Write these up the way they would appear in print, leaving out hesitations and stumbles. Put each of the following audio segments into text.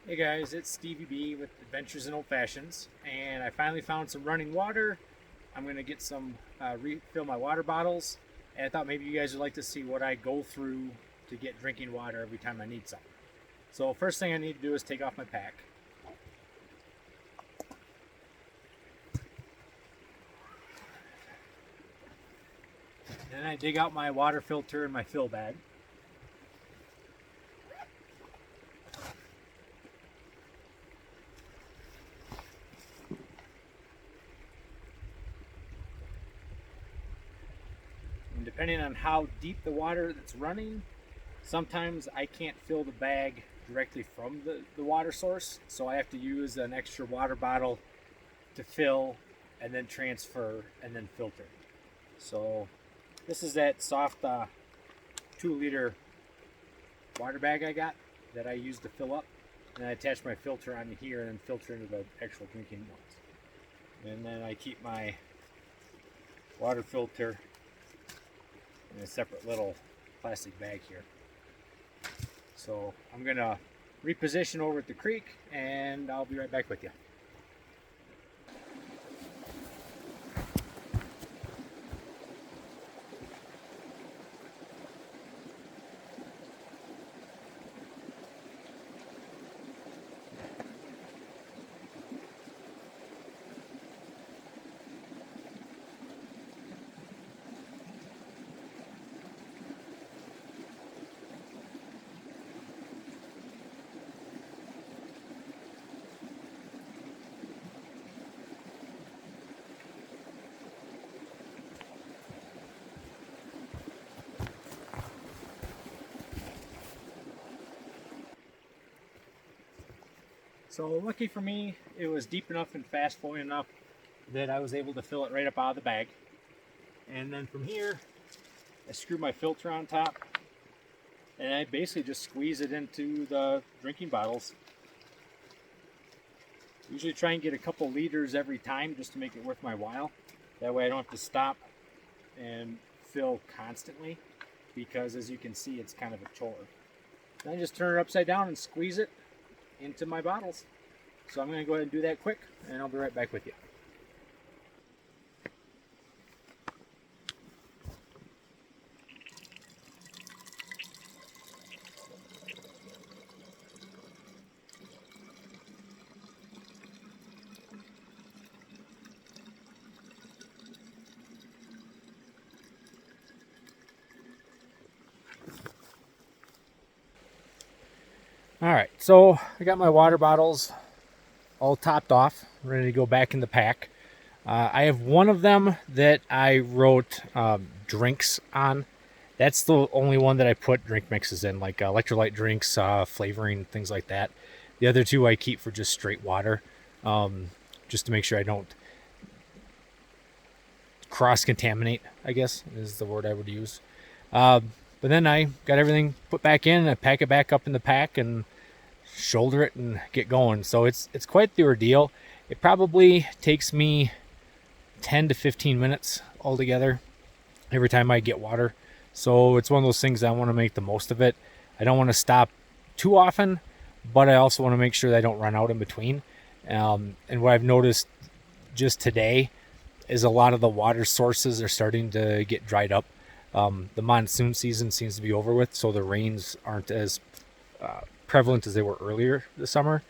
Hey guys, it's Stevie B with Adventures in Old Fashions, and I finally found some running water. I'm gonna get some refill my water bottles, and I thought maybe you guys would like to see what I go through to get drinking water every time I need some. So first thing I need to do is take off my pack. Then I dig out my water filter and my fill bag. And depending on how deep the water that's running, sometimes I can't fill the bag directly from the water source, so I have to use an extra water bottle to fill and then transfer and then filter. So this is that soft 2-liter water bag I got that I use to fill up, and I attach my filter onto here and then filter into the actual drinking ones. And then I keep my water filter in a separate little plastic bag here. So I'm gonna reposition over at the creek and I'll be right back with you. So lucky for me, it was deep enough and fast flowing enough that I was able to fill it right up out of the bag. And then from here, I screw my filter on top and I basically just squeeze it into the drinking bottles. Usually try and get a couple liters every time just to make it worth my while. That way I don't have to stop and fill constantly, because as you can see, it's kind of a chore. Then I just turn it upside down and squeeze it into my bottles. So I'm going to go ahead and do that quick, and I'll be right back with you. All right, so I got my water bottles all topped off, ready to go back in the pack. I have one of them that I wrote drinks on. That's the only one that I put drink mixes in, like electrolyte drinks, flavoring, things like that. The other two I keep for just straight water, just to make sure I don't cross-contaminate, I guess is the word I would use. But then I got everything put back in, and I pack it back up in the pack and shoulder it and get going. So it's quite the ordeal. It probably takes me 10 to 15 minutes altogether every time I get water. So it's one of those things I want to make the most of it. I don't want to stop too often, but I also want to make sure that I don't run out in between. And what I've noticed just today is a lot of the water sources are starting to get dried up. The monsoon season seems to be over with, so the rains aren't as prevalent as they were earlier this summer.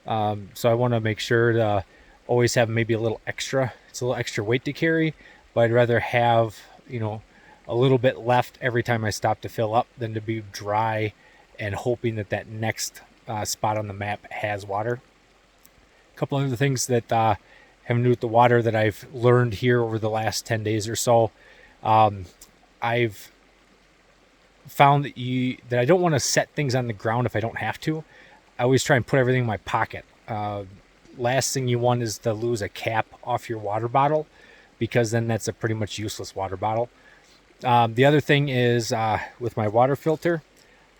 So I want to make sure to always have maybe a little extra. It's a little extra weight to carry, but I'd rather have, a little bit left every time I stop to fill up than to be dry and hoping that that next spot on the map has water. A couple other things that have to do with the water that I've learned here over the last 10 days or so. I've found that I don't want to set things on the ground if I don't have to. I always try and put everything in my pocket. Last thing you want is to lose a cap off your water bottle, because then that's a pretty much useless water bottle. The other thing is with my water filter,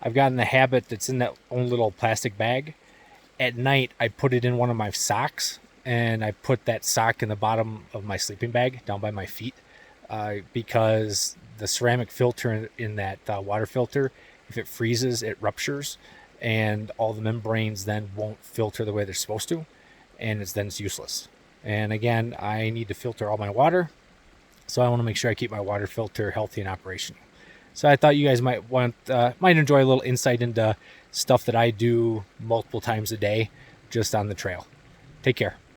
I've gotten the habit that's in that own little plastic bag. At night, I put it in one of my socks, and I put that sock in the bottom of my sleeping bag down by my feet, because the ceramic filter in that water filter, if it freezes, it ruptures, and all the membranes then won't filter the way they're supposed to, and it's useless. And again, I need to filter all my water, so I want to make sure I keep my water filter healthy and operational. So I thought you guys might enjoy a little insight into stuff that I do multiple times a day just on the trail. Take care.